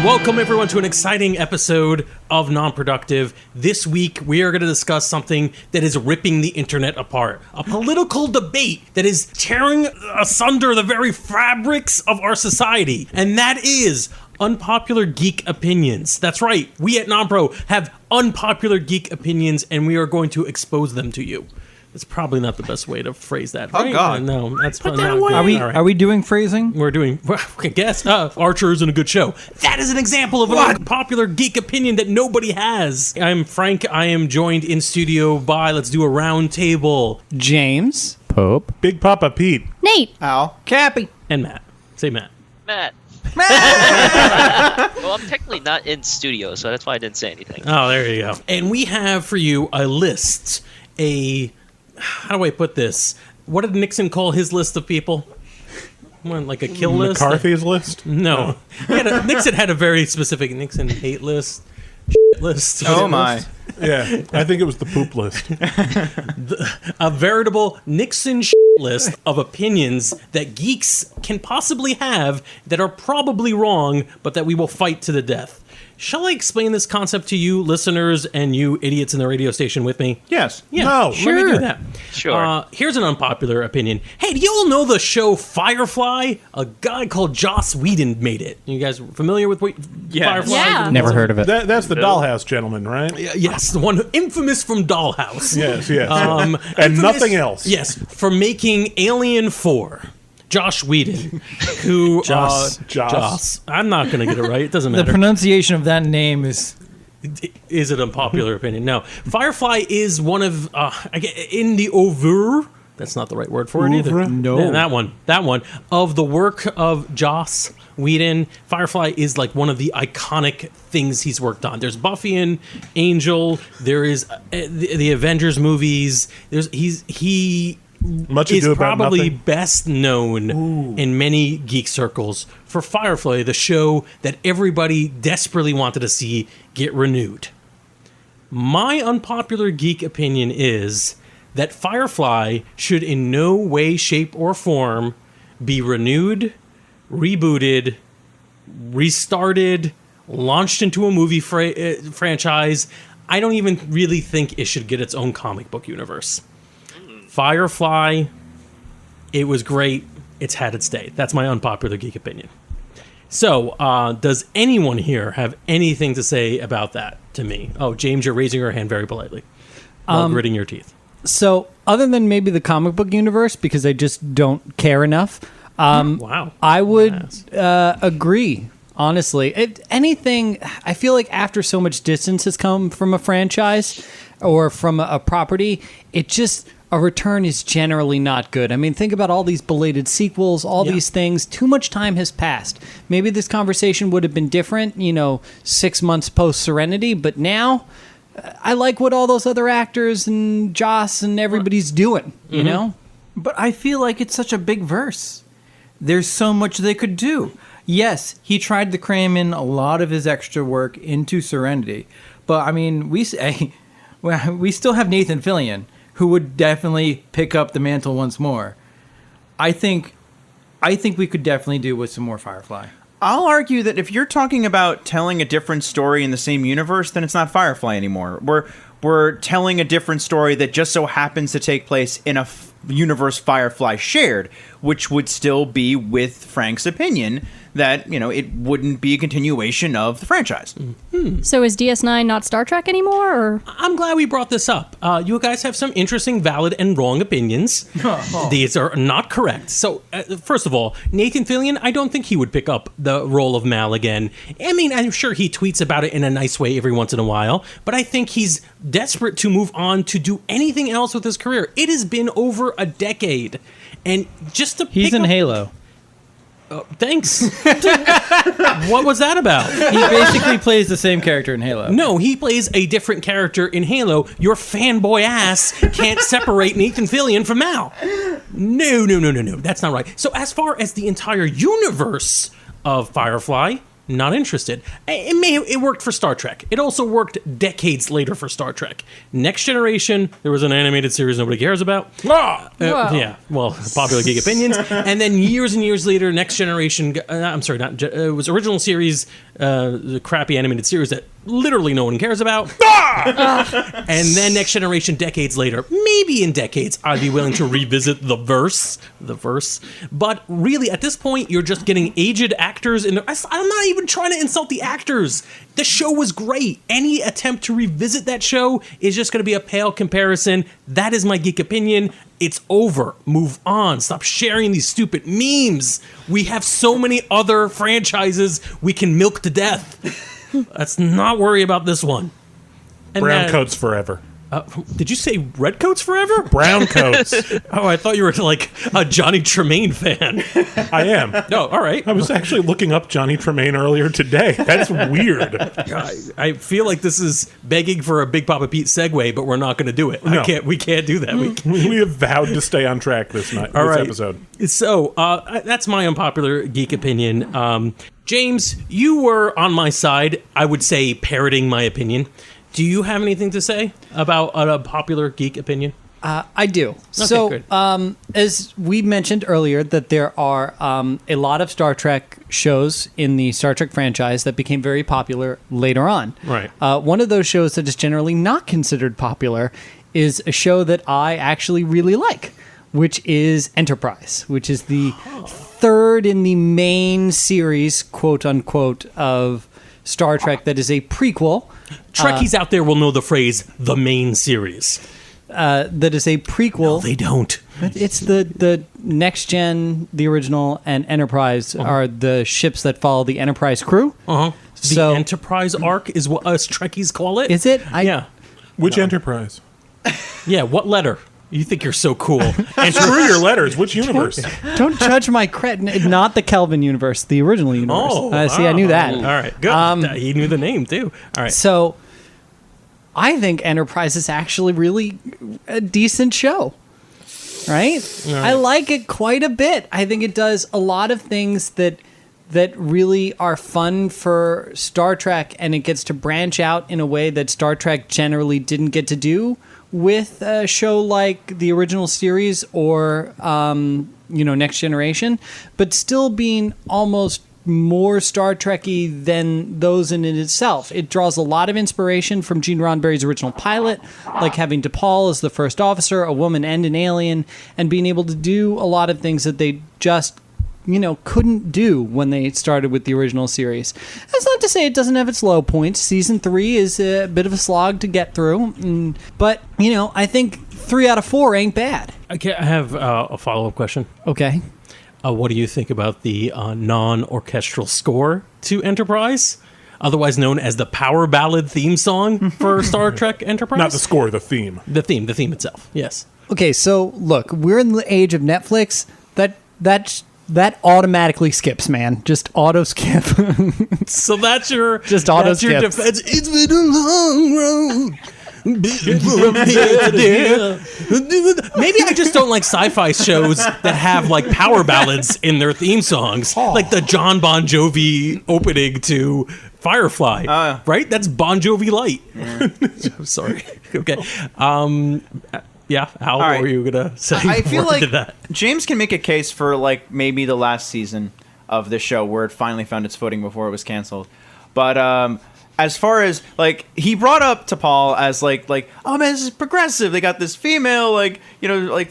Welcome, everyone, to an exciting episode of Non-Productive. This week, we are going to discuss something that is ripping the internet apart. A political debate that is tearing asunder the very fabrics of our society. And that is unpopular geek opinions. That's right. We at Non-Pro have unpopular geek opinions, and we are going to expose them to you. It's probably not the best way to phrase that. Right? Oh, God. No, that's Put probably that not away. good. Are we doing phrasing? We're doing, I guess, Archer isn't a good show. That is an example of a popular geek opinion that nobody has. I'm Frank. I am joined in studio by, let's do a round table, James. Pope. Big Papa Pete. Nate. Al. Cappy. and Matt. Say Matt. Matt. Well, I'm technically not in studio, so that's why I didn't say anything. Oh, there you go. And we have for you a list, how do I put this? What did Nixon call his list of people? Like a kill list? McCarthy's list? No. Nixon had a very specific Nixon hate list, shit list. Oh, my. Yeah, I think it was the poop list. A veritable Nixon list of opinions that geeks can possibly have that are probably wrong, but that we will fight to the death. Shall I explain this concept to you, listeners, and you idiots in the radio station with me? Yes. Yeah, No. Let me Sure. do that. Sure. Here's an unpopular opinion. Hey, do you all know the show Firefly? A guy called Joss Whedon made it. You guys familiar with Firefly? Yeah. Never heard of it. That's the Dollhouse gentleman, right? Yes, the one infamous from Dollhouse. Yes, yes. And and nothing else. Yes, for making Alien 4. Josh Whedon, who... Joss. I'm not going to get it right. It doesn't The matter. pronunciation of that name is... Is it a popular opinion? No. Firefly is one of... in the oeuvre... That's not the right word for it either. Oeuvre? No. Yeah, that one. Of the work of Joss Whedon, Firefly is like one of the iconic things he's worked on. There's Buffy and Angel. There is the Avengers movies. He Much is ado about probably nothing. best known in many geek circles for Firefly, the show that everybody desperately wanted to see get renewed. My unpopular geek opinion is that Firefly should in no way, shape, or form be renewed, rebooted, restarted, launched into a movie franchise. I don't even really think it should get its own comic book universe. Firefly, it was great. It's had its day. That's my unpopular geek opinion. So, does anyone here have anything to say about that to me? Oh, James, you're raising your hand very politely while gritting your teeth. So, other than maybe the comic book universe, because I just don't care enough, Wow. I would Yes. agree, honestly. Anything, I feel like after so much distance has come from a franchise or from a property, a return is generally not good. I mean, think about all these belated sequels, all these things. Too much time has passed. Maybe this conversation would have been different, 6 months post Serenity, but now I like what all those other actors and Joss and everybody's doing, you know? But I feel like it's such a big verse. There's so much they could do. Yes, he tried to cram in a lot of his extra work into Serenity. But, I mean, we still have Nathan Fillion, who would definitely pick up the mantle once more. I think we could definitely do with some more Firefly. I'll argue that if you're talking about telling a different story in the same universe, then it's not Firefly anymore. We're telling a different story that just so happens to take place in a universe Firefly shared, which would still be with Frank's opinion that, it wouldn't be a continuation of the franchise. So is DS9 not Star Trek anymore? Or? I'm glad we brought this up. You guys have some interesting, valid, and wrong opinions. These are not correct. So, first of all, Nathan Fillion, I don't think he would pick up the role of Mal again. I mean, I'm sure he tweets about it in a nice way every once in a while, but I think he's desperate to move on to do anything else with his career. It has been over a decade. And just to He's pick in up, Halo. Thanks. What was that about? He basically plays the same character in Halo. No, he plays a different character in Halo. Your fanboy ass can't separate Nathan Fillion from Mal. No. That's not right. So as far as the entire universe of Firefly, Not interested. It worked for Star Trek. It also worked decades later for Star Trek. Next Generation, there was an animated series nobody cares about. Yeah, well, Popular Geek Opinions. And then years and years later, Next Generation, it was original series, the crappy animated series that literally no one cares about. And then Next Generation decades later, maybe in decades, I'd be willing to revisit the verse. But really, at this point, you're just getting aged actors in there. I'm not even trying to insult the actors. The show was great. Any attempt to revisit that show is just going to be a pale comparison. That is my geek opinion. It's over. Move on. Stop sharing these stupid memes. We have so many other franchises we can milk to death. Let's not worry about this one. And Brown coats forever. Did you say red coats forever? Brown coats. Oh, I thought you were like a Johnny Tremaine fan. I am. No, all right. I was actually looking up Johnny Tremaine earlier today. That's weird. I feel like this is begging for a Big Papa Pete segue, but we're not going to do it. No. We can't do that. We have vowed to stay on track this night. All right. Episode. So that's my unpopular geek opinion. James, you were on my side. I would say parroting my opinion. Do you have anything to say about a popular geek opinion? I do. Okay, So, good. as we mentioned earlier, that there are a lot of Star Trek shows in the Star Trek franchise that became very popular later on. Right. One of those shows that is generally not considered popular is a show that I actually really like, which is Enterprise, which is the third in the main series, quote unquote, of Star Trek that is a prequel. Trekkies out there will know the phrase "the main series." That is a prequel. No, they don't. It's the Next Gen, the original, and Enterprise are the ships that follow the Enterprise crew. The So- Enterprise arc is what us Trekkies call it. Is it? Yeah. Which Enterprise? Yeah. What letter? You think you're so cool? And screw your letters. Which universe? Don't judge my credit. Not the Kelvin universe, the original universe. See, I knew that. All right, good. He knew the name too. All right. So, I think Enterprise is actually really a decent show. Right? I like it quite a bit. I think it does a lot of things that really are fun for Star Trek, and it gets to branch out in a way that Star Trek generally didn't get to do with a show like the original series or Next Generation, but still being almost more Star Trek-y than those in it itself. It draws a lot of inspiration from Gene Roddenberry's original pilot, like having DePaul as the first officer, a woman and an alien, and being able to do a lot of things that they just couldn't do when they started with the original series. That's not to say it doesn't have its low points. Season 3 is a bit of a slog to get through, but I think 3 out of 4 ain't bad. Okay, I have a follow-up question. Okay. What do you think about the non-orchestral score to Enterprise, otherwise known as the power ballad theme song for Star Trek Enterprise? Not the score, the theme. The theme itself. Yes. Okay, so look, we're in the age of Netflix. That automatically skips, man. Just auto skip. So that's your Just auto that's your skips. defense. It's been a long road. Maybe I just don't like sci-fi shows that have like power ballads in their theme songs, like the John Bon Jovi opening to Firefly. Right? That's Bon Jovi light. Sorry. Okay. Yeah, Al, what were you gonna say? I feel before I like did that? James can make a case for like maybe the last season of the show where it finally found its footing before it was canceled. But as far as like he brought up to Paul as like oh man, this is progressive. They got this female like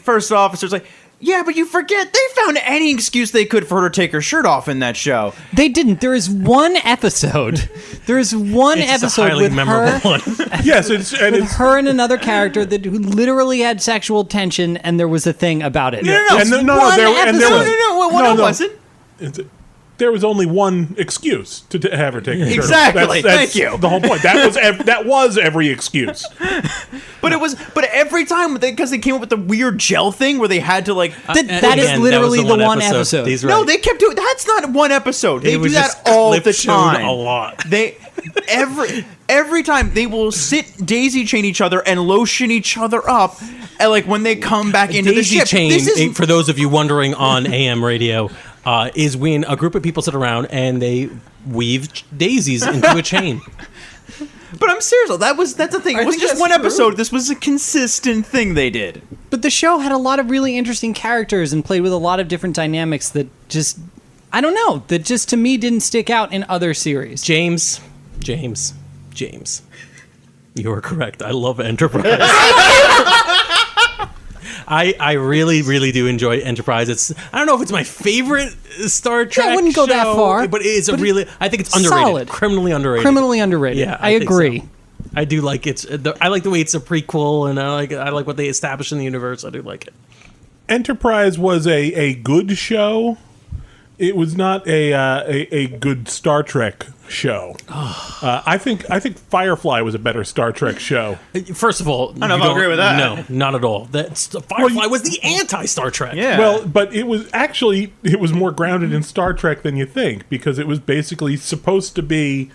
first officers like. Yeah, but you forget they found any excuse they could for her to take her shirt off in that show. They didn't. There is one episode. There is one It's a episode highly with memorable her, one. Yes, it's her and another character who literally had sexual tension, and there was a thing about it. No. And there What wasn't? There was only one excuse to have her take her shirt off. Exactly. Thank you. The whole point. That was every excuse. But every time because they came up with the weird gel thing where they had to like. That is literally the one episode. He's No, right. they kept doing. That's not one episode. They It do was that just all clip the showed time. a lot. They every time they will sit daisy chain each other and lotion each other up, and like when they come back into the Daisy ship. chain, This is for those of you wondering on AM radio, is when a group of people sit around and they weave daisies into a chain. But I'm serious. That's the thing. It wasn't just one episode. This was a consistent thing they did. But the show had a lot of really interesting characters and played with a lot of different dynamics that just, I don't know, that just to me didn't stick out in other series. James. You are correct. I love Enterprise. I really, really do enjoy Enterprise. I don't know if it's my favorite Star Trek I wouldn't go that show, far, but it's but I think it's underrated. solid. Criminally underrated. Criminally underrated. Yeah, I think agree. so. I do like I like the way it's a prequel, and I like what they established in the universe. I do like it. Enterprise was a good show. It was not a good Star Trek show. I think Firefly was a better Star Trek show. First of all, I don't know if I agree with that. No, not at all. Firefly was the anti-Star Trek. Yeah. Well, but it was more grounded in Star Trek than you think, because it was basically supposed to be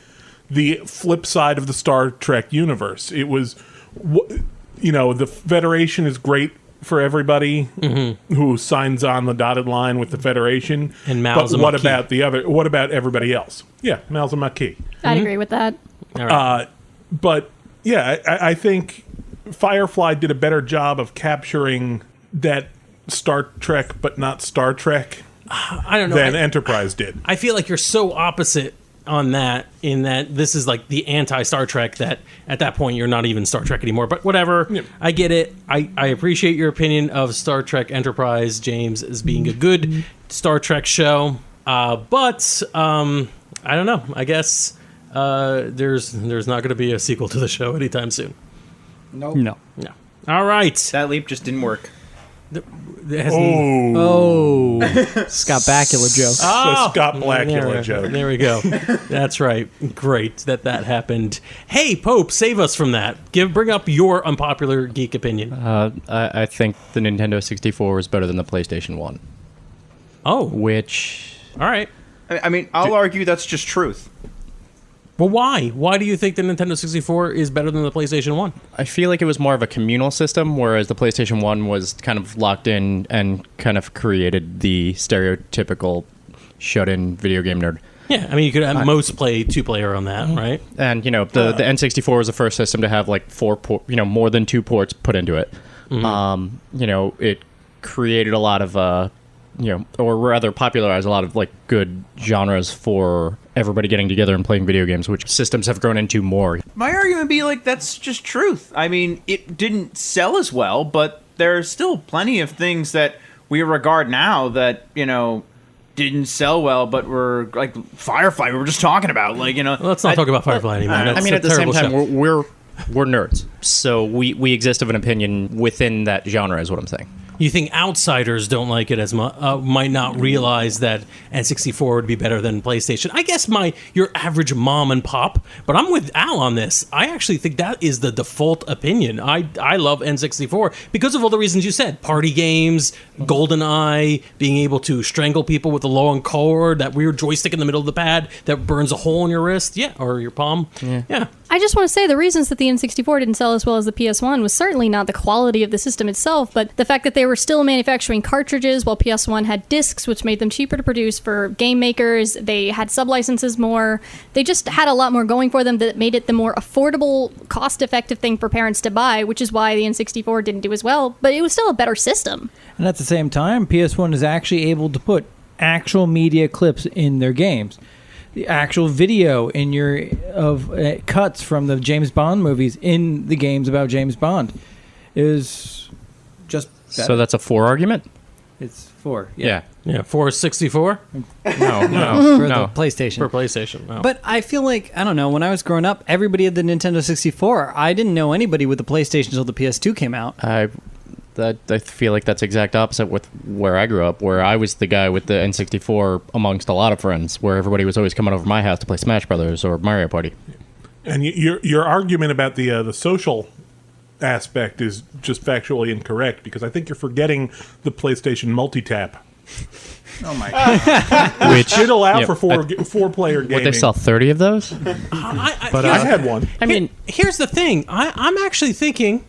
the flip side of the Star Trek universe. It was, the Federation is great for everybody who signs on the dotted line with the Federation. And Mal's but a what Maquis. what about everybody else? Yeah, Mal's a Maquis. I'd agree with that. All right. But yeah, I think Firefly did a better job of capturing that Star Trek but not Star Trek I don't know. than Enterprise did. I feel like you're so opposite on that, in that this is like the anti-Star Trek, that at that point you're not even Star Trek anymore. But whatever, Yep. I get it. I appreciate your opinion of Star Trek Enterprise, James, as being a good Star Trek show. But I don't know. I guess there's not going to be a sequel to the show anytime soon. No. No. All right. That leap just didn't work. Oh. Scott Bakula joke. The Scott Blackula joke. There we go. That's right. Great that happened. Hey, Pope, save us from that. Bring up your unpopular geek opinion. I think the Nintendo 64 is better than the PlayStation 1. Oh, Which... all right. I mean, I'll argue that's just truth. Well, why? Why do you think the Nintendo 64 is better than the PlayStation 1? I feel like it was more of a communal system, whereas the PlayStation 1 was kind of locked in and kind of created the stereotypical shut-in video game nerd. Yeah, I mean, you could at most play two-player on that, right? And, the N64 was the first system to have, like, more than 2 ports put into it. It created a lot of, or rather popularized a lot of, like, good genres for everybody getting together and playing video games, which systems have grown into more. My argument would be like, that's just truth. I mean, it didn't sell as well, but there's still plenty of things that we regard now that, didn't sell well, but were like Firefly we were just talking about. Like, Let's not talk about Firefly anymore. That's At the same time, show. we're nerds, so we exist of an opinion within that genre, is what I'm saying. You think outsiders don't like it as much, might not realize that N64 would be better than PlayStation. I guess your average mom and pop, but I'm with Al on this. I actually think that is the default opinion. I love N64 because of all the reasons you said. Party games, GoldenEye, being able to strangle people with a long cord, that weird joystick in the middle of the pad that burns a hole in your wrist, or your palm. Yeah. I just want to say the reasons that the N64 didn't sell as well as the PS1 was certainly not the quality of the system itself, but the fact that they were still manufacturing cartridges while PS1 had discs, which made them cheaper to produce for game makers. They had sub-licenses more. They just had a lot more going for them that made it the more affordable, cost-effective thing for parents to buy, which is why the N64 didn't do as well, but it was still a better system. And at the same time, PS1 is actually able to put actual media clips in their games. The actual video of cuts from the James Bond movies in the games about James Bond is just better. So that's a 4 argument? It's 4. Yeah. Yeah, for 64? No. For the PlayStation. For PlayStation. Oh. But I feel like, I don't know, when I was growing up, everybody had the Nintendo 64. I didn't know anybody with the PlayStation until the PS2 came out. I feel like that's exact opposite with where I grew up, where I was the guy with the N64 amongst a lot of friends, where everybody was always coming over to my house to play Smash Brothers or Mario Party. And your argument about the social aspect is just factually incorrect, because I think you're forgetting the PlayStation multi-tap. Oh my god! Which Should allow for four-player gaming. Would they sell 30 of those? I had one. I mean, here's the thing. I'm actually thinking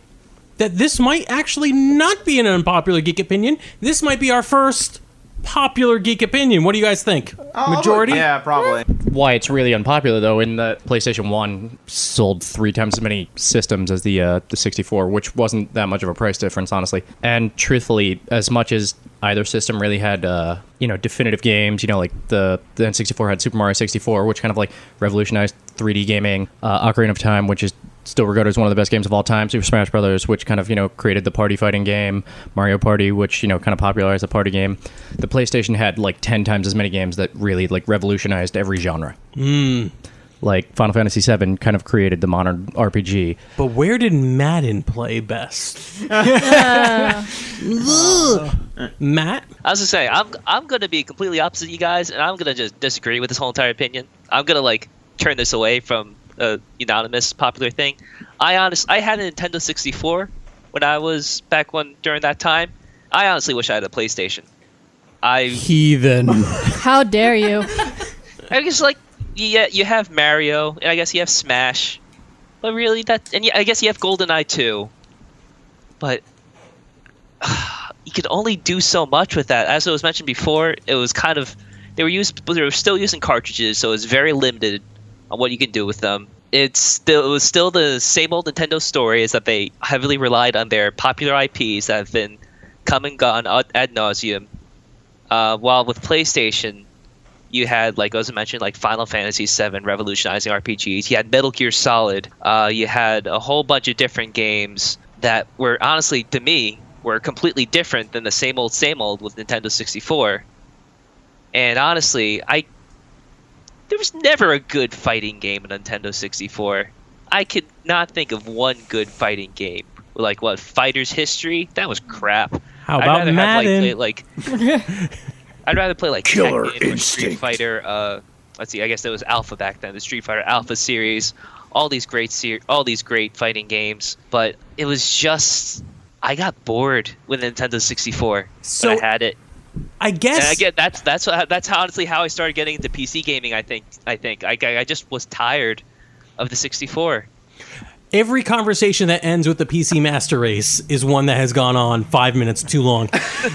that this might actually not be an unpopular geek opinion. This might be our first unpopular geek opinion. What do you guys think? Majority? Yeah, probably. Why it's really unpopular though, in that PlayStation 1 sold 3 times as many systems as the 64, which wasn't that much of a price difference, honestly. And truthfully, as much as either system really had definitive games, like the N64 had Super Mario 64, which kind of like revolutionized 3D gaming, Ocarina of Time, which is still regarded as one of the best games of all time, Super Smash Brothers, which kind of created the party fighting game, Mario Party, which kind of popularized the party game. The PlayStation had like 10 times as many games that really like revolutionized every genre. Like Final Fantasy VII kind of created the modern RPG. But where did Madden play best? Matt? I was gonna say I'm gonna be completely opposite you guys, and I'm gonna just disagree with this whole entire opinion. I'm gonna like turn this away from a unanimous popular thing. I had a Nintendo 64 when I was during that time. I honestly wish I had a PlayStation. Heathen. How dare you? I guess like you have Mario, and I guess you have Smash, but really I guess you have GoldenEye too. But you could only do so much with that. As it was mentioned before, it was kind of they were still using cartridges, so it was very limited on what you can do with them. It was still the same old Nintendo story, is that they heavily relied on their popular IPs that have been come and gone ad nauseum. While with PlayStation, you had, like I was mentioned, like Final Fantasy VII revolutionizing RPGs. You had Metal Gear Solid. You had a whole bunch of different games that were honestly, to me, were completely different than the same old with Nintendo 64. And honestly, there was never a good fighting game in Nintendo 64. I could not think of one good fighting game. Like what, Fighter's History? That was crap. How about Madden? I'd rather play like Killer Tekken or Instinct. Street Fighter. Let's see, I guess that was Alpha back then. The Street Fighter Alpha series, all these great fighting games. But it was just, I got bored with Nintendo 64 when I had it. I guess. And again, that's honestly how I started getting into PC gaming. I think I just was tired of the 64. Every conversation that ends with the PC Master Race is one that has gone on 5 minutes too long.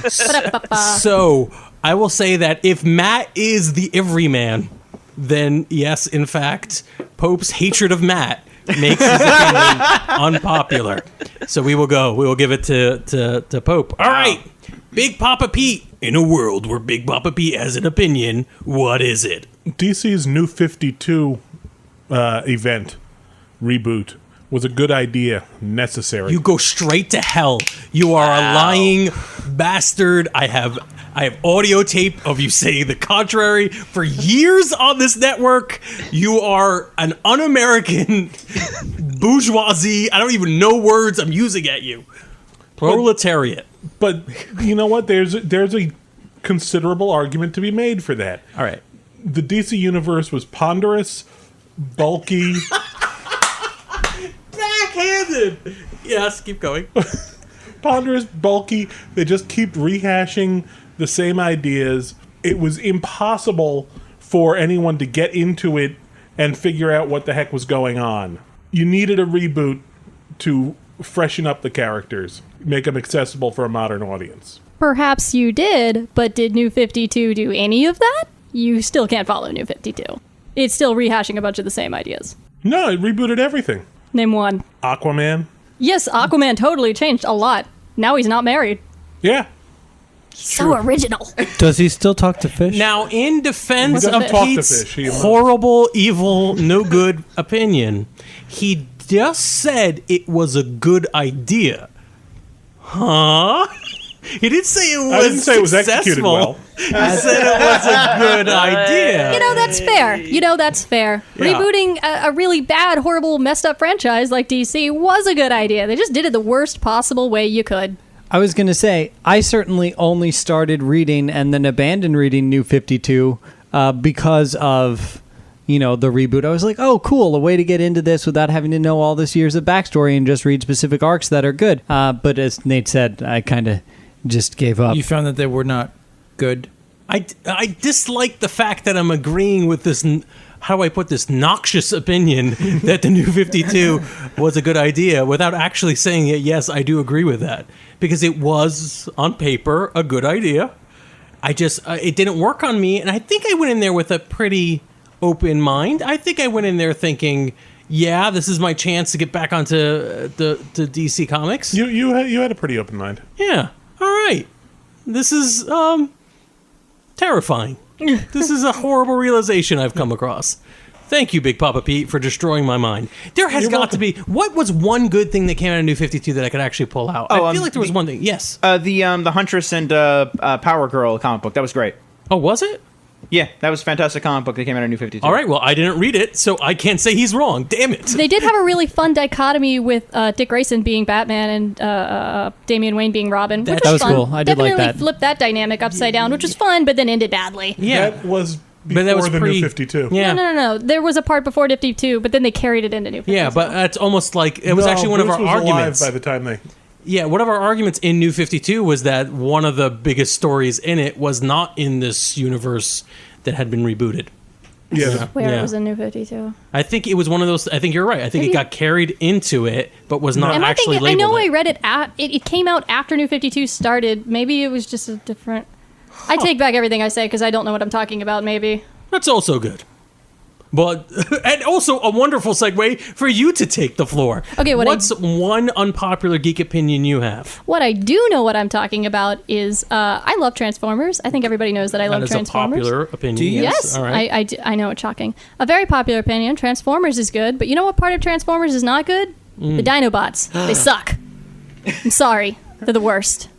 So I will say that if Matt is the everyman, then yes, in fact, Pope's hatred of Matt makes his opinion unpopular. So we will give it to Pope. All right, Big Papa Pete. In a world where Big Papa Pete has an opinion, what is it? DC's New 52 event reboot was a good idea, necessary. You go straight to hell. You are a lying bastard. I have audio tape of you saying the contrary for years on this network. You are an un-American bourgeoisie. I don't even know words I'm using at you. Proletariat. But you know what? There's a considerable argument to be made for that. All right. The DC universe was ponderous, bulky. Backhanded. Yes, keep going. Ponderous, bulky. They just keep rehashing the same ideas. It was impossible for anyone to get into it and figure out what the heck was going on. You needed a reboot to freshen up the characters, make them accessible for a modern audience. Perhaps you did, but did New 52 do any of that? You still can't follow New 52. It's still rehashing a bunch of the same ideas. No, it rebooted everything. Name one. Aquaman. Yes, Aquaman totally changed a lot. Now he's not married. Yeah. So original. Does he still talk to fish? Now, in defense He doesn't of talk to Pete's fish. He horrible, evil, no good opinion, he just said it was a good idea. Huh? He didn't say it was I didn't say it was executed successful. well. He said it was a good idea. That's fair. Yeah. Rebooting a really bad, horrible, messed up franchise like DC was a good idea. They just did it the worst possible way you could. I was going to say, I certainly only started reading and then abandoned reading New 52 because of, the reboot. I was like, oh, cool, a way to get into this without having to know all this years of backstory and just read specific arcs that are good. But as Nate said, I kind of just gave up. You found that they were not good? I dislike the fact that I'm agreeing with this, how do I put this, noxious opinion that the New 52 was a good idea without actually saying it. Yes, I do agree with that. Because it was, on paper, a good idea. I just it didn't work on me, and I think I went in there with a pretty open mind. I think I went in there thinking, yeah, this is my chance to get back onto the DC Comics. You had a pretty open mind. Yeah. All right. This is terrifying. This is a horrible realization I've come across. Thank you, Big Papa Pete, for destroying my mind. There has got to be... What was one good thing that came out of New 52 that I could actually pull out? I feel like there was one thing. Yes. The Huntress and Power Girl comic book. That was great. Oh, was it? Yeah, that was a fantastic comic book that came out of New 52. All right, well, I didn't read it, so I can't say he's wrong. Damn it. They did have a really fun dichotomy with Dick Grayson being Batman and Damian Wayne being Robin, which That was was fun. cool. I did like Definitely that. flipped that dynamic upside down, which was fun, but then ended badly. Yeah. That was But before that was the pre- New 52. Yeah. No. There was a part before 52, but then they carried it into New 52. Yeah, but that's almost like... It was actually one of Bruce our was alive arguments. by the time they... Yeah, one of our arguments in New 52 was that one of the biggest stories in it was not in this universe that had been rebooted. Yeah. Where Yeah. it was in New 52. I think it was one of those... I think you're right. I think Maybe. it got carried into it, but was not Am I actually thinking? I labeled know I it. read it. It came out after New 52 started. Maybe it was just a different. I take back everything I say because I don't know what I'm talking about. Maybe. That's also good. But and also a wonderful segue for you to take the floor. Okay, what's one unpopular geek opinion you have? What I do know what I'm talking about is I love Transformers. I think everybody knows that I love That is a Transformers. popular opinion. Do you? Yes, All right. I know it's shocking. A very popular opinion. Transformers is good, but you know what part of Transformers is not good? The Dinobots. They suck. I'm sorry. They're the worst.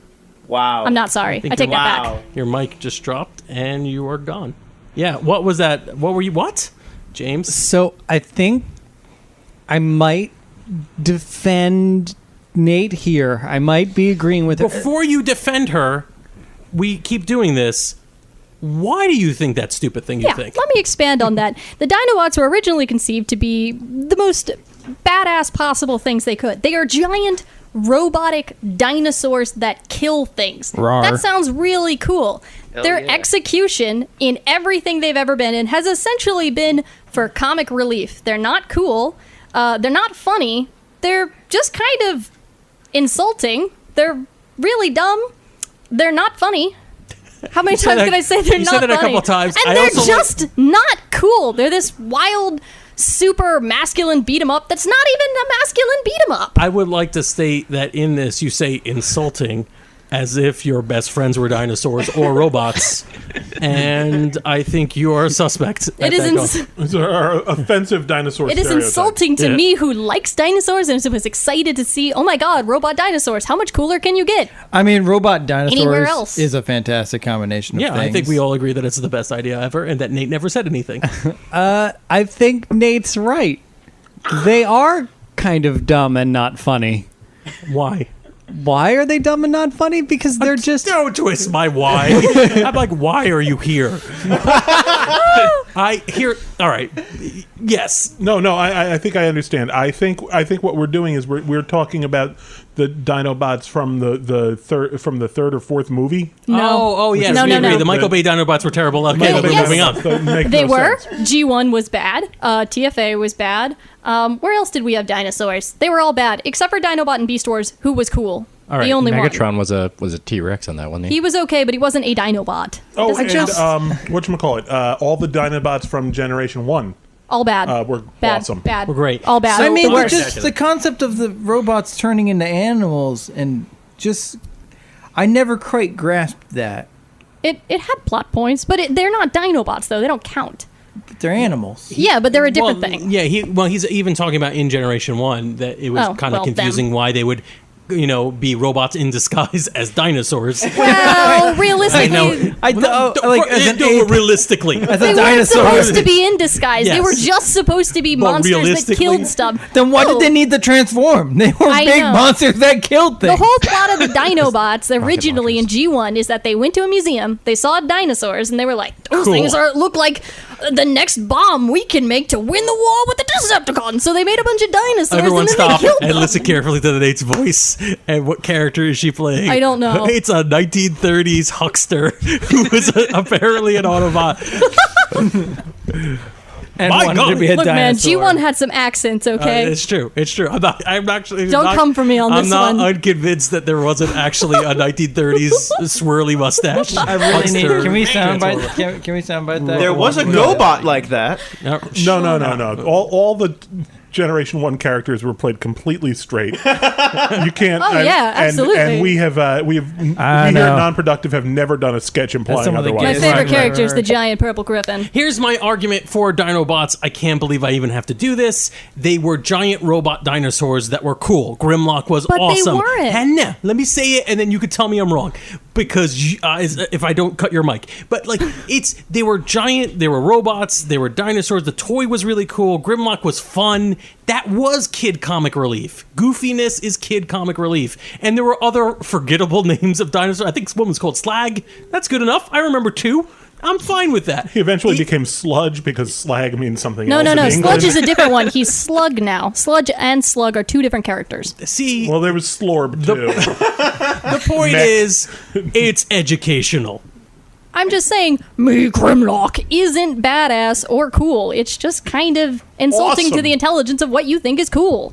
Wow. I'm not sorry. think I take that wow. back. Your mic just dropped and you are gone. Yeah. What was that? What were you? What? James? So I think I might defend Nate here. I might be agreeing with her. Before you defend her, we keep doing this. Why do you think that stupid thing you Yeah, think? let me expand on that. The Dinobots were originally conceived to be the most badass possible things they could. They are giant robotic dinosaurs that kill things. Rawr. That sounds really cool. Hell Their yeah. execution in everything they've ever been in has essentially been for comic relief. They're not cool. They're not funny. They're just kind of insulting. They're really dumb. They're not funny. How many said times that- can I say they're you not said it a funny? couple times. And I they're also like- just not cool. They're this wild, super masculine beat 'em up that's not even a masculine beat 'em up. I would like to state that in this you say insulting as if your best friends were dinosaurs or robots, and I think you are a suspect. It is These are offensive dinosaur it is stereotype. insulting to Yeah. me who likes dinosaurs and was excited to see, oh my god, robot dinosaurs. How much cooler can you get? I mean, robot Anywhere dinosaurs else. is a fantastic combination of Yeah, things. I think we all agree that it's the best idea ever, and that Nate never said anything. I think Nate's right. They are kind of dumb and not funny. Why? Why are they dumb and not funny? Because they're just... Don't twist my why. I'm like, why are you here? I hear. All right. Yes. No, I think I understand. I think what we're doing is we're talking about the Dinobots from the third or fourth movie. No. Oh, yes. No, we no, agree. no. The Michael Bay Dinobots were terrible. Okay, Michael but Bay moving on. That make They no were. sense. G1 was bad. TFA was bad. Where else did we have dinosaurs? They were all bad, except for Dinobot and Beast Wars, who was cool. All right, The only one. Megatron was a T-Rex on that one. He was okay, but he wasn't a Dinobot. Oh, Doesn't and count. whatchamacallit, all the Dinobots from Generation 1 All bad. were Bad. awesome. Bad. We're great. All bad. I mean, The worst. just the concept of the robots turning into animals and just... I never quite grasped that. It had plot points, but they're not Dinobots, though. They don't count. But they're animals. Yeah, but they're a different thing. Yeah, he's even talking about in Generation 1 that it was Oh, kind of well, confusing why they would, be robots in disguise as dinosaurs. Well, realistically, Realistically. As they a weren't dinosaur. supposed to be in disguise. They Yes. were just supposed to be Well, monsters that realistically- killed stuff. Then why No. did they need to transform? They were I big know. monsters that killed things. The whole plot of the Dinobots originally in G1 is that they went to a museum, they saw dinosaurs, and they were like, those Cool. things look like the next bomb we can make to win the war with the Decepticons. So they made a bunch of dinosaurs Everyone and then stop they killed and them. listen carefully to Nate's voice and what character is she playing. I don't know. It's a 1930s huckster who was apparently an Autobot. and My wanted God. to be a Look, man, dinosaur. G1 had some accents, okay? It's true. It's true. I'm actually. Don't come for me on this I'm not one. unconvinced that there wasn't actually a 1930s swirly mustache. I really need. Huckster. Can we soundbite? Can we soundbite that? There was a GoBot like that. No. No. All the Generation 1 characters were played completely straight. You can't. Oh, yeah, absolutely. And we here at Non-Productive have never done a sketch implying some of the My otherwise. gayest favorite Right. character is the giant purple griffin. Here's my argument for Dinobots. I can't believe I even have to do this. They were giant robot dinosaurs that were cool. Grimlock was But they awesome. weren't. Hannah, let me say it, and then you could tell me I'm wrong, because if I don't cut your mic. But like, they were giant. They were robots. They were dinosaurs. The toy was really cool. Grimlock was fun. That was kid comic relief. Goofiness is kid comic relief. And there were other forgettable names of dinosaurs. I think one was called Slag. That's good enough. I remember 2. I'm fine with that. He eventually became Sludge because slag means something No, else. no, in no. England. Sludge is a different one. He's Slug now. Sludge and Slug are 2 different characters. See, Well, there was Slorb too. the point Mech. is, it's educational. I'm just saying, me Grimlock isn't badass or cool. It's just kind of insulting to Awesome. the intelligence of what you think is cool.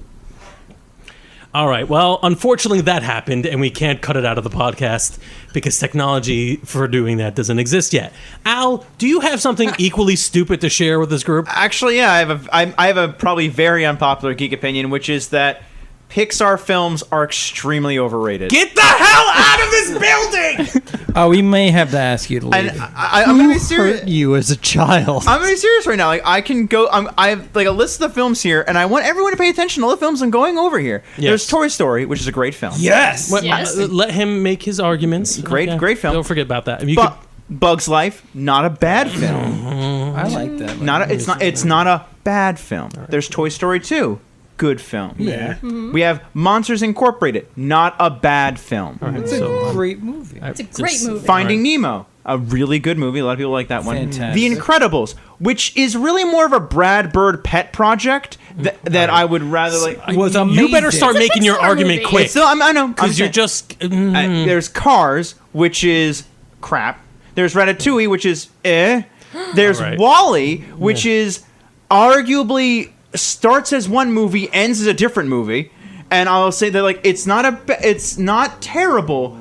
All right. Well, unfortunately, that happened, and we can't cut it out of the podcast because technology for doing that doesn't exist yet. Al, do you have something equally stupid to share with this group? Actually, yeah, I have a probably very unpopular geek opinion, which is that Pixar films are extremely overrated. Get the hell out of this building! Oh, we may have to ask you to leave. And I'm gonna be serious. Hurt you as a child. I'm gonna be serious right now. Like I can go. I have like a list of the films here, and I want everyone to pay attention to all the films I'm going over here. Yes. There's Toy Story, which is a great film. Yes. What- Yes. Let him make his arguments. Great film. Don't forget about that. If you But Bug's Life, not a bad Mm-hmm. film. I like that. It's not a bad film. There's Toy Story 2, good film. Yeah. We have Monsters Incorporated, not a bad film. It's a great movie. It's a great movie. Finding Nemo, a really good movie. A lot of people like that one. Fantastic. The Incredibles, which is really more of a Brad Bird pet project that I would rather like. Was you amazing. better start It's a making your Pixar argument movie. quick. So I know Because you're just. There's Cars, which is crap. There's Ratatouille, which is There's All right. WALL-E, which is arguably starts as one movie, ends as a different movie. And I'll say that like it's not terrible.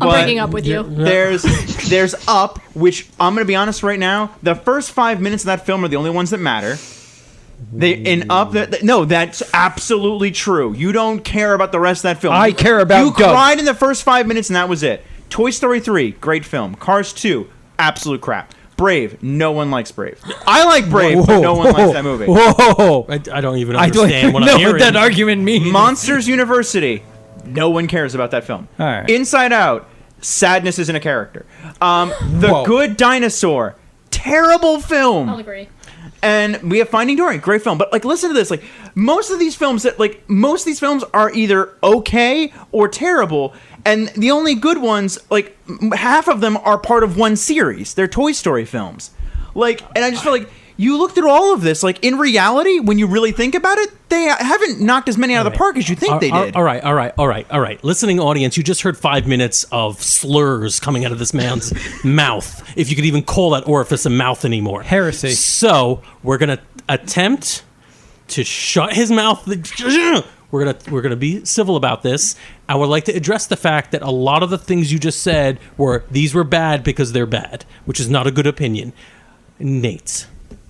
I'm breaking up with you. There's Up, which I'm gonna be honest right now. The first 5 minutes of that film are the only ones that matter. No, that's absolutely true. You don't care about the rest of that film. I care about You Doug. cried in the first 5 minutes, and that was it. Toy Story 3, great film. Cars 2, absolute crap. Brave, no one likes Brave. I like Brave, but no one likes that movie. Whoa. I don't even I don't understand what know I'm hearing. what that argument means. Monsters University, no one cares about that film. All right. Inside Out, sadness isn't a character. The Whoa. Good Dinosaur, terrible film. I'll agree. And we have Finding Dory, great film. But like, listen to this: like, most of these films are either okay or terrible, and the only good ones, like half of them, are part of one series. They're Toy Story films. Like, and I just feel like you look through all of this. Like in reality, when you really think about it, they haven't knocked as many out of the park as you think they did. All right. Listening audience, you just heard 5 minutes of slurs coming out of this man's mouth. If you could even call that orifice a mouth anymore. Heresy. So we're gonna attempt to shut his mouth. We're gonna be civil about this. I would like to address the fact that a lot of the things you just said these were bad because they're bad, which is not a good opinion. Nate.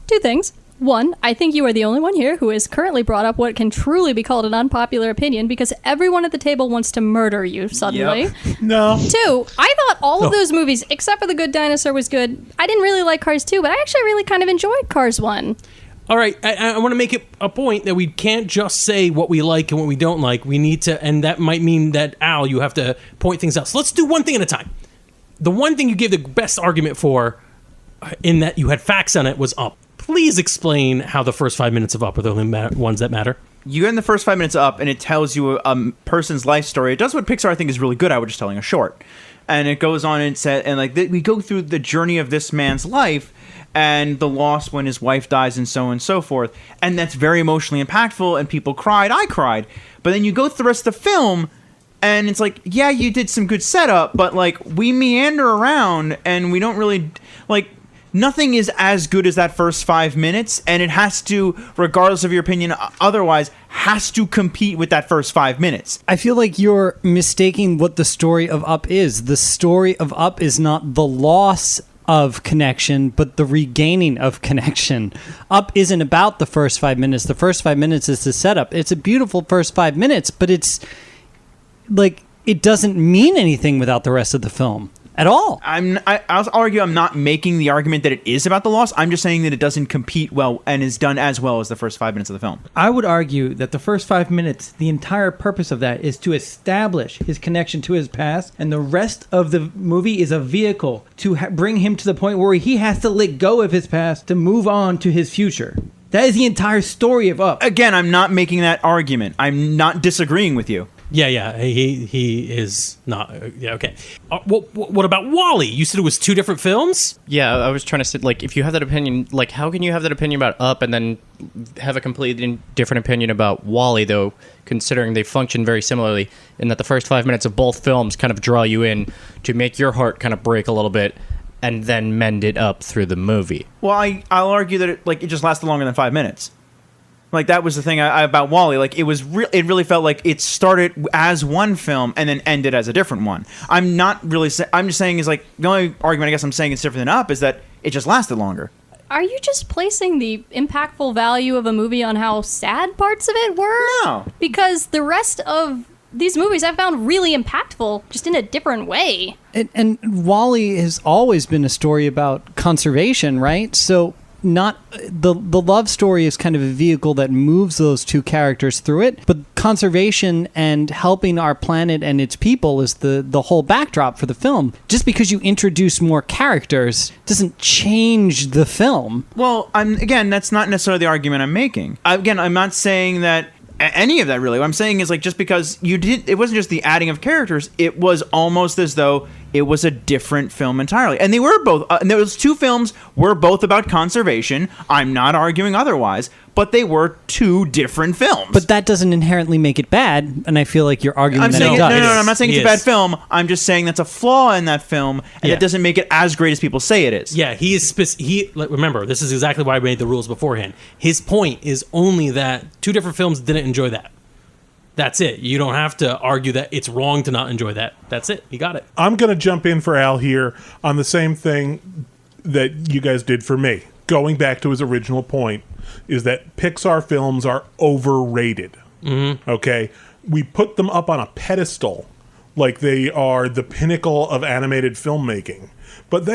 2 things. 1, I think you are the only one here who has currently brought up what can truly be called an unpopular opinion because everyone at the table wants to murder you suddenly. Yep. No. 2, I thought all of those movies, except for The Good Dinosaur, was good. I didn't really like Cars 2, but I actually really kind of enjoyed Cars 1. All right, I want to make it a point that we can't just say what we like and what we don't like. We need to, and that might mean that, Al, you have to point things out. So let's do one thing at a time. The one thing you gave the best argument for, in that you had facts on it, was Up. Please explain how the first 5 minutes of Up are the only ones that matter. You get in the first 5 minutes Up, and it tells you a person's life story. It does what Pixar I think is really good. I was just telling a short, and it goes on and said, and like we go through the journey of this man's life and the loss when his wife dies and so on and so forth, and that's very emotionally impactful. And people cried. I cried. But then you go through the rest of the film, and it's like, yeah, you did some good setup, but like we meander around, and we don't really like. Nothing is as good as that first 5 minutes, and it has to, regardless of your opinion otherwise, has to compete with that first 5 minutes. I feel like you're mistaking what the story of Up is. The story of Up is not the loss of connection, but the regaining of connection. Up isn't about the first 5 minutes. The first 5 minutes is the setup. It's a beautiful first 5 minutes, but it's like it doesn't mean anything without the rest of the film at all. I'll argue I'm not making the argument that it is about the loss. I'm just saying that it doesn't compete well and is done as well as the first 5 minutes of the film. I would argue that the first 5 minutes, the entire purpose of that is to establish his connection to his past, and the rest of the movie is a vehicle to bring him to the point where he has to let go of his past to move on to his future. That is the entire story of Up. Again, I'm not making that argument. I'm not disagreeing with you. Yeah, he is not. Yeah, okay. What about Wall-E? You said it was 2 different films? Yeah, I was trying to say, like, if you have that opinion, like, how can you have that opinion about Up and then have a completely different opinion about Wall-E, though, considering they function very similarly in that the first 5 minutes of both films kind of draw you in to make your heart kind of break a little bit and then mend it up through the movie? Well, I'll argue that it just lasted longer than 5 minutes. Like, that was the thing about Wall-E. Like, it really felt like it started as one film and then ended as a different one. I'm not really I'm just saying is, like, the only argument I guess I'm saying is different than Up is that it just lasted longer. Are you just placing the impactful value of a movie on how sad parts of it were? No. Because the rest of these movies I found really impactful, just in a different way. And Wall-E has always been a story about conservation, right? So not the love story is kind of a vehicle that moves those two characters through it, but conservation and helping our planet and its people is the whole backdrop for the film. Just because you introduce more characters doesn't change the film. Well, again, that's not necessarily the argument I'm making. Again, I'm not saying that any of that really. What I'm saying is, like, just because it wasn't just the adding of characters, it was almost as though it was a different film entirely. And they were both, and those 2 films were both about conservation. I'm not arguing otherwise, but they were 2 different films. But that doesn't inherently make it bad, and I feel like you're arguing I'm that saying it does. No, I'm not saying it's a bad film. I'm just saying that's a flaw in that film, and it doesn't make it as great as people say it is. Yeah, remember, this is exactly why I made the rules beforehand. His point is only that 2 different films didn't enjoy that. That's it. You don't have to argue that it's wrong to not enjoy that. That's it. You got it. I'm going to jump in for Al here on the same thing that you guys did for me. Going back to his original point is that Pixar films are overrated. Mm-hmm. Okay? We put them up on a pedestal like they are the pinnacle of animated filmmaking. But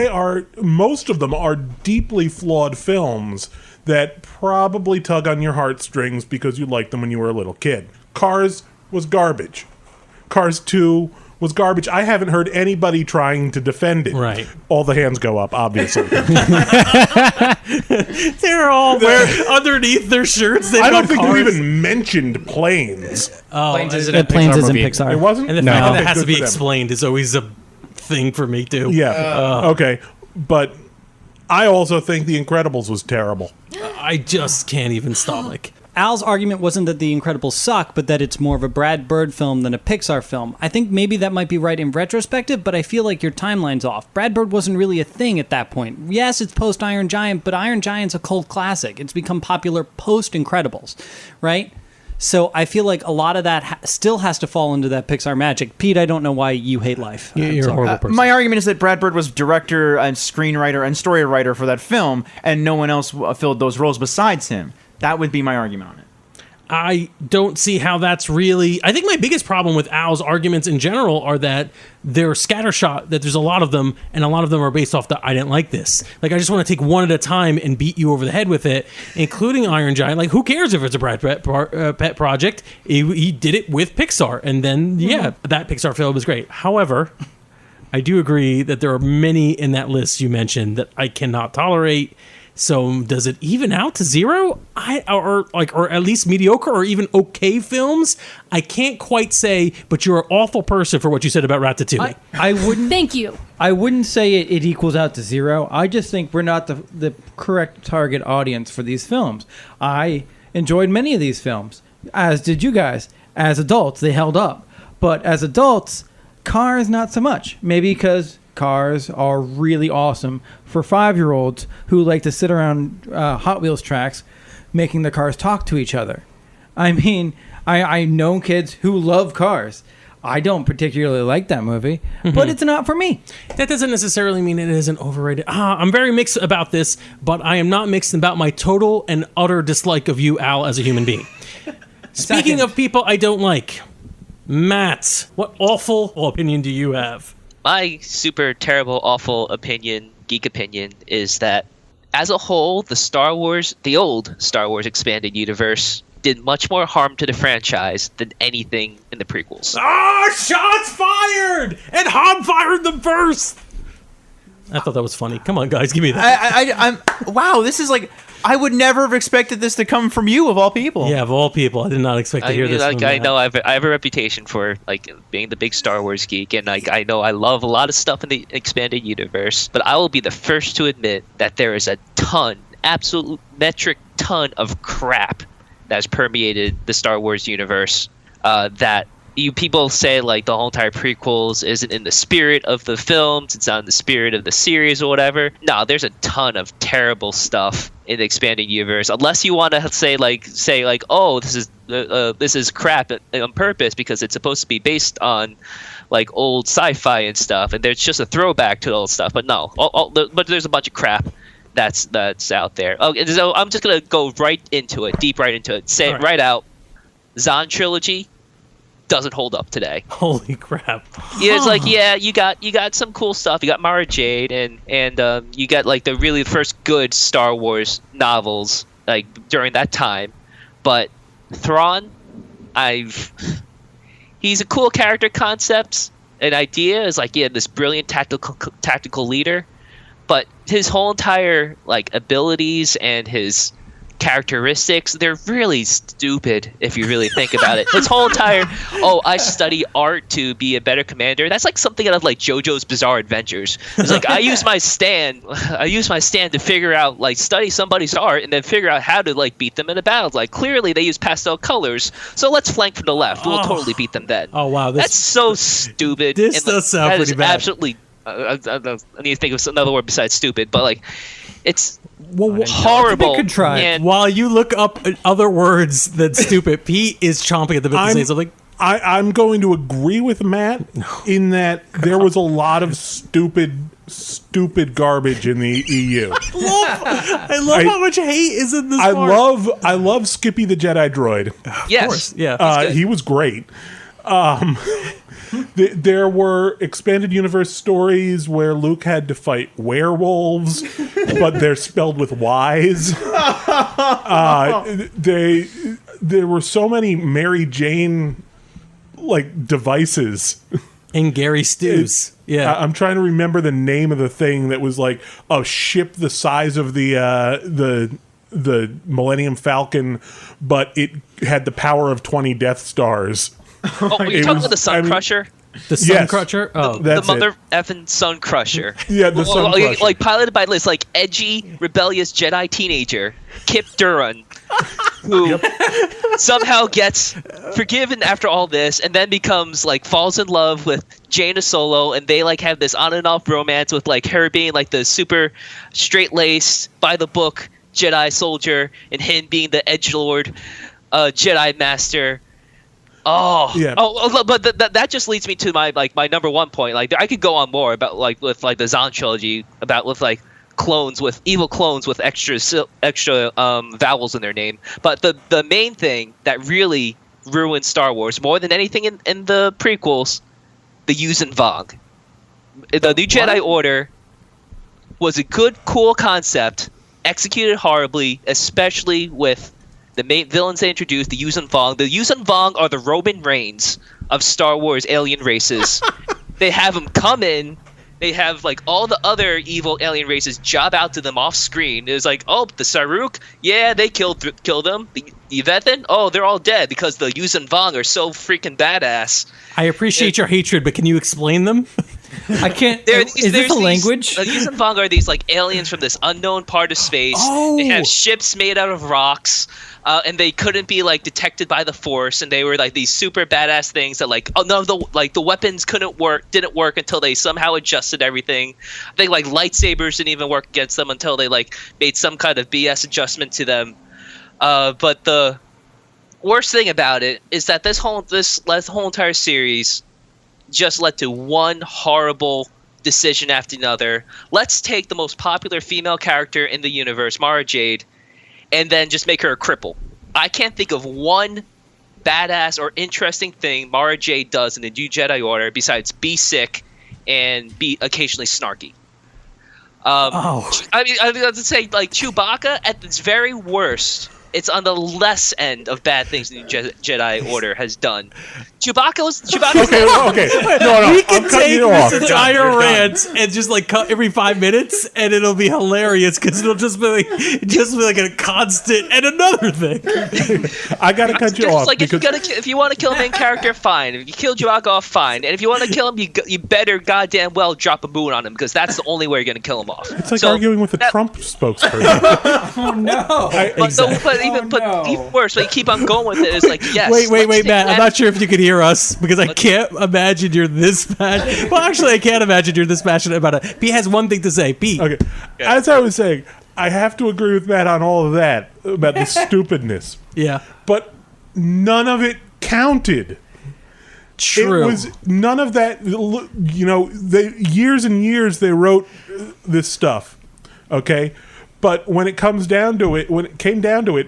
most of them are deeply flawed films that probably tug on your heartstrings because you liked them when you were a little kid. Cars was garbage. Cars 2 was garbage. I haven't heard anybody trying to defend it. Right. All the hands go up, obviously. They're all wearing underneath their shirts. I don't think you even mentioned Planes. Planes isn't Planes isn't movie. Pixar. It wasn't? And the fact that it has Good to be for them. explained is always a thing for me, too. Yeah. Okay. But I also think The Incredibles was terrible. I just can't even stomach. Al's argument wasn't that The Incredibles suck, but that it's more of a Brad Bird film than a Pixar film. I think maybe that might be right in retrospective, but I feel like your timeline's off. Brad Bird wasn't really a thing at that point. Yes, it's post-Iron Giant, but Iron Giant's a cult classic. It's become popular post-Incredibles, right? So I feel like a lot of that still has to fall into that Pixar magic. Pete, I don't know why you hate life. You're a horrible person. My argument is that Brad Bird was director and screenwriter and story writer for that film, and no one else filled those roles besides him. That would be my argument on it. I don't see how that's really... I think my biggest problem with Al's arguments in general are that they're scattershot, that there's a lot of them, and a lot of them are based off the I didn't like this. Like, I just want to take one at a time and beat you over the head with it, including Iron Giant. Like, who cares if it's a Brad Pet project? He did it with Pixar, and then, that Pixar film was great. However, I do agree that there are many in that list you mentioned that I cannot tolerate. So does it even out to 0? Or at least mediocre or even okay films? I can't quite say, but you're an awful person for what you said about Ratatouille. I wouldn't. Thank you. I wouldn't say it equals out to 0. I just think we're not the correct target audience for these films. I enjoyed many of these films, as did you guys. As adults, they held up. But as adults, Cars, not so much. Maybe because cars are really awesome for 5-year-olds who like to sit around Hot Wheels tracks making the cars talk to each other. I mean, I know kids who love cars. I don't particularly like that movie, but it's not for me. That doesn't necessarily mean it isn't overrated. I'm very mixed about this, but I am not mixed about my total and utter dislike of you, Al, as a human being. Speaking of people I don't like, Matt, what awful opinion do you have? My super terrible, awful geek opinion, is that as a whole, the old Star Wars expanded universe did much more harm to the franchise than anything in the prequels. Shots fired! And Han fired them first! I thought that was funny. Come on, guys, give me that. I'm wow, this is like, I would never have expected this to come from you, of all people. Yeah, of all people. I did not expect to hear this from I know I have a reputation for like being the big Star Wars geek, and like I know I love a lot of stuff in the expanded universe, but I will be the first to admit that there is a absolute metric ton of crap that's permeated the Star Wars universe, that people say like the whole entire prequels isn't in the spirit of the films, it's not in the spirit of the series or whatever. No, there's a ton of terrible stuff in the expanded universe, unless you want to say like, oh, this is crap on purpose because it's supposed to be based on like old sci-fi and stuff, and there's just a throwback to old stuff. But no, but there's a bunch of crap that's out there. Okay, so I'm just gonna go deep right into it. Say it right out. Zahn trilogy doesn't hold up today. Holy crap! Yeah, it's like, yeah, you got some cool stuff. You got Mara Jade, and you got like the really first good Star Wars novels like during that time. But Thrawn, he's a cool character concept. An idea is like, yeah, this brilliant tactical leader. But his whole entire like abilities and his characteristics, they're really stupid if you really think about it. His whole entire, I study art to be a better commander. That's like something out of like JoJo's Bizarre Adventures. It's like I use my stand to figure out, like, study somebody's art and then figure out how to like beat them in a battle. Like clearly they use pastel colors, so let's flank from the left. We'll totally beat them then. Oh wow, that's so stupid. This does sound pretty bad. Absolutely. I need to think of another word besides stupid, but like, it's horrible. Good try. And while you look up other words than stupid, Pete is chomping at the bit to say something. I'm going to agree with Matt in that there was a lot of stupid garbage in the EU. I love how much hate is in this. I love Skippy the Jedi droid. yes, Of course, yeah. He was great. There were expanded universe stories where Luke had to fight werewolves, but they're spelled with Y's. There were so many Mary Jane like devices. And Gary Stews. Yeah. I'm trying to remember the name of the thing that was like a ship the size of the Millennium Falcon, but it had the power of 20 Death Stars. Oh, you're talking about the Sun Crusher? The Sun Crusher? Oh, the mother effing Sun Crusher. Yeah, the Sun Crusher. Like piloted by this like edgy, rebellious Jedi teenager, Kip Duran, who somehow gets forgiven after all this, and then falls in love with Jaina Solo, and they like have this on and off romance with like her being like the super straight laced, by the book Jedi soldier, and him being the edgelord Jedi master. Oh, yeah. But that just leads me to my number one point. Like, I could go on more about with the Zahn trilogy, with evil clones with extra vowels in their name. But the main thing that really ruined Star Wars more than anything in the prequels, the Yuuzhan Vong. The New Jedi Order was a good, cool concept, executed horribly, especially with the main villains they introduced, the Yuuzhan Vong. The Yuuzhan Vong are the Roman Reigns of Star Wars alien races. They have them come in. They have like all the other evil alien races job out to them off screen. It was like, oh, the Saruk, yeah, they killed them. The Yvethin, oh, they're all dead because the Yuuzhan Vong are so freaking badass. I appreciate your hatred, but can you explain them? I can't. Is this a language? These Vong are these like aliens from this unknown part of space. They have ships made out of rocks, and they couldn't be like detected by the Force, and they were like these super badass things that like the weapons didn't work until they somehow adjusted everything. I think like lightsabers didn't even work against them until they like made some kind of BS adjustment to them. But the worst thing about it is that this whole entire series just led to one horrible decision after another. Let's take the most popular female character in the universe, Mara Jade, and then just make her a cripple. I can't think of one badass or interesting thing Mara Jade does in the New Jedi Order besides be sick and be occasionally snarky. I mean, I was going to say, like, Chewbacca, at its very worst, it's on the less end of bad things the Jedi Order has done. Chewbacca's Okay. No. We can I'm cutting take you off. this entire rant and just like cut every 5 minutes, and it'll be hilarious because it'll just be like a constant and another thing. I gotta cut you off like because if you want to kill a main character, fine. If you kill Chewbacca off, fine. And if you want to kill him, you better goddamn well drop a moon on him because that's the only way you're gonna kill him off. it's like arguing with a Trump spokesperson. Oh no! But even worse, but you keep on going with it. It's like, yes. Wait, Matt. I'm not sure if you can hear us because I can't imagine you're this bad. Well, actually, I can't imagine you're this passionate about it. Pete has one thing to say. Pete. Okay. As I was saying, I have to agree with Matt on all of that about the stupidness. Yeah. But none of it counted. True. It was none of that. You know, years and years they wrote this stuff. Okay, but when it came down to it,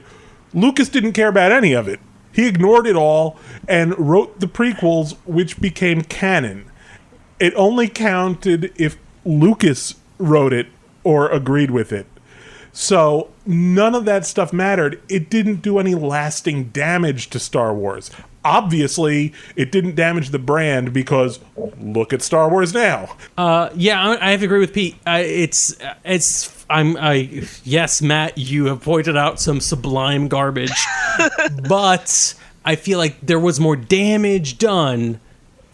Lucas didn't care about any of it. He ignored it all and wrote the prequels, which became canon. It only counted if Lucas wrote it or agreed with it. So none of that stuff mattered. It didn't do any lasting damage to Star Wars. Obviously, it didn't damage the brand because look at Star Wars now. Yeah, I have to agree with Pete. Yes, Matt, you have pointed out some sublime garbage, but I feel like there was more damage done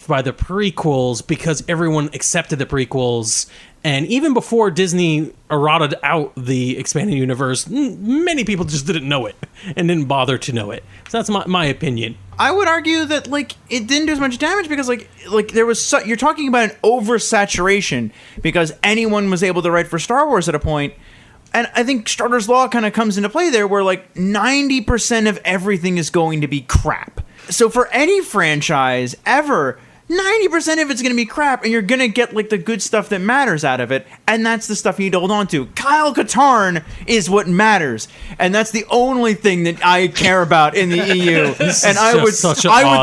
by the prequels because everyone accepted the prequels. And even before Disney eroded out the expanded universe, many people just didn't know it and didn't bother to know it. So that's my opinion. I would argue that like it didn't do as much damage because like there was you're talking about an oversaturation because anyone was able to write for Star Wars at a point. And I think Starter's Law kind of comes into play there where like 90% of everything is going to be crap. So for any franchise ever, 90% of it's going to be crap, and you're going to get like the good stuff that matters out of it, and that's the stuff you need to hold on to. Kyle Katarn is what matters, and that's the only thing that I care about in the EU. And I would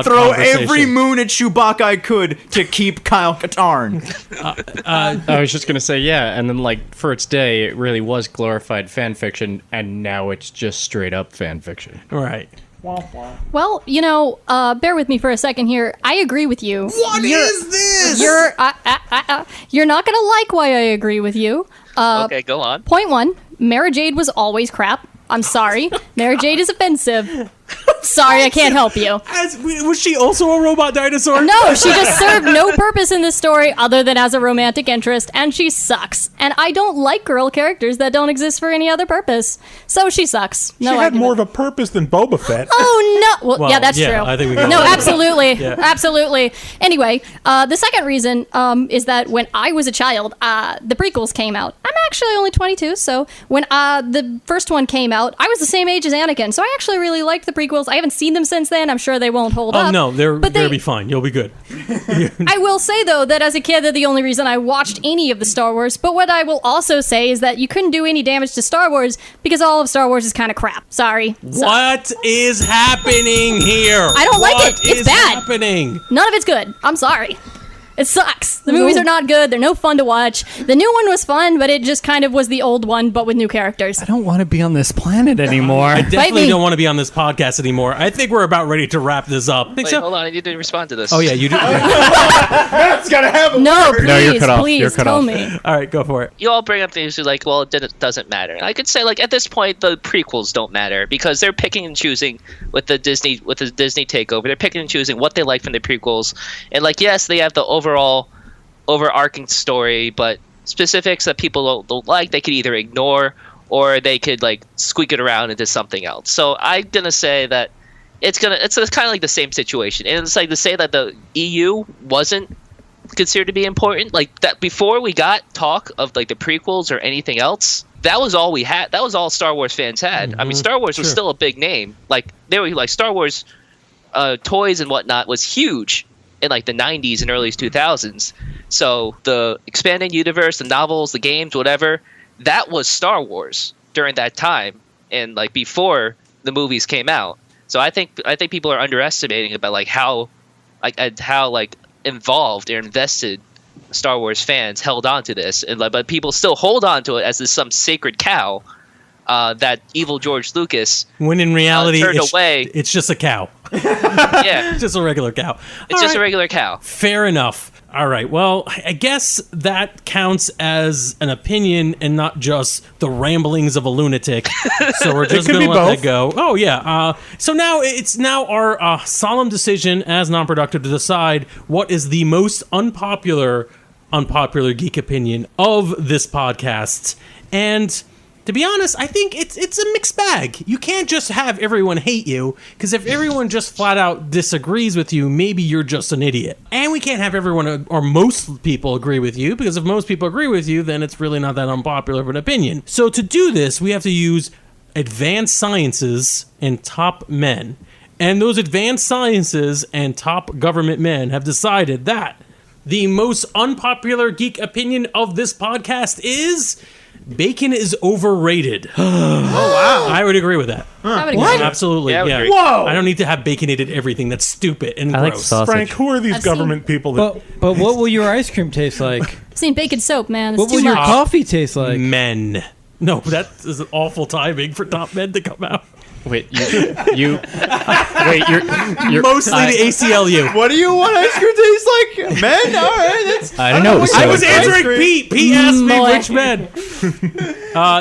throw every moon at Chewbacca I could to keep Kyle Katarn. I was just going to say, yeah, and then like for its day, it really was glorified fan fiction, and now it's just straight up fan fiction. Right. Well, bear with me for a second here. I agree with you. What is this? You're not going to like why I agree with you. Okay, go on. Point one, Mara Jade was always crap. I'm sorry. Mara Jade is offensive. Sorry, I can't help you. Was she also a robot dinosaur? No, she just served no purpose in this story other than as a romantic interest, and she sucks. And I don't like girl characters that don't exist for any other purpose. So she sucks. No she had argument. more of a purpose than Boba Fett. Oh, no. Well, yeah, that's true. I think we got no, that. absolutely. Yeah. Absolutely. Anyway, the second reason is that when I was a child, the prequels came out. I'm actually only 22, so when the first one came out, I was the same age as Anakin, so I actually really liked the prequels. I haven't seen them since then. I'm sure they won't hold up. Oh, no, they'll be fine. You'll be good. I will say, though, that as a kid, they're the only reason I watched any of the Star Wars. But what I will also say is that you couldn't do any damage to Star Wars because all of Star Wars is kind of crap. Sorry. What is happening here? I don't like it. It's bad. Happening? None of it's good. I'm sorry. It sucks. The movies are not good. They're no fun to watch. The new one was fun, but it just kind of was the old one, but with new characters. I don't want to be on this planet anymore. I definitely don't want to be on this podcast anymore. I think we're about ready to wrap this up. Wait, hold on. I need to respond to this. Oh, yeah, you do. That's gotta have a No, word. please, No, you're cut off. please You're cut tell off. me. All right, go for it. You all bring up things like, well, it doesn't matter. I could say, like, at this point, the prequels don't matter because they're picking and choosing with the Disney takeover. They're picking and choosing what they like from the prequels, and like, yes, they have the overall overarching story, but specifics that people don't like, they could either ignore or they could like squeak it around into something else. So I'm gonna say that it's kind of like the same situation, and it's like to say that the EU wasn't considered to be important, like that before we got talk of like the prequels or anything else. That was all we had. That was all Star Wars fans had. I mean, Star Wars was still a big name. Like they were like Star Wars toys and whatnot was huge in like the 90s and early 2000s. So the expanded universe, the novels, the games, whatever, that was Star Wars during that time and like before the movies came out. So I think people are underestimating about like how involved or invested Star Wars fans held on to this, and but people still hold on to it as some sacred cow that evil George Lucas, when in reality turned away. It's just a cow. Yeah, It's just a regular cow. it's just a regular cow. Fair enough. All right. Well, I guess that counts as an opinion and not just the ramblings of a lunatic. So we're just going to let that go. Oh, yeah. So now it's our solemn decision as Non-Productive to decide what is the most unpopular geek opinion of this podcast. And to be honest, I think it's a mixed bag. You can't just have everyone hate you, because if everyone just flat out disagrees with you, maybe you're just an idiot. And we can't have everyone or most people agree with you, because if most people agree with you, then it's really not that unpopular of an opinion. So to do this, we have to use advanced sciences and top men. And those advanced sciences and top government men have decided that the most unpopular geek opinion of this podcast is bacon is overrated. Oh, wow. I would agree with that. I would agree. What? Absolutely. Yeah, I would agree. Whoa! I don't need to have baconated everything. That's stupid and I like gross. sausage. Frank, who are these I've seen- government people that... But what will your ice cream taste like? I've seen bacon soap, man. It's What too will your much. coffee taste like? Men. No, that is an awful timing for top men to come out. Wait, you're Mostly the ACLU. What do you want ice cream taste like? Men? All right. That's, I don't know. I was So- answering Pete. Pete asked me Boy. which men.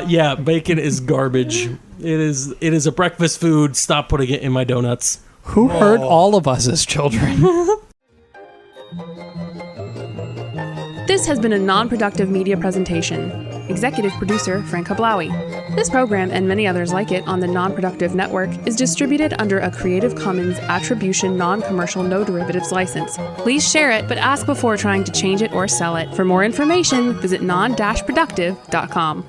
Yeah, bacon is garbage. It is a breakfast food. Stop putting it in my donuts. Who hurt all of us as children? This has been a non-productive media presentation. Executive producer Frank Hablawi. This program and many others like it on the Non-Productive Network is distributed under a Creative Commons Attribution Non-Commercial No Derivatives license. Please share it, but ask before trying to change it or sell it. For more information, visit non-productive.com.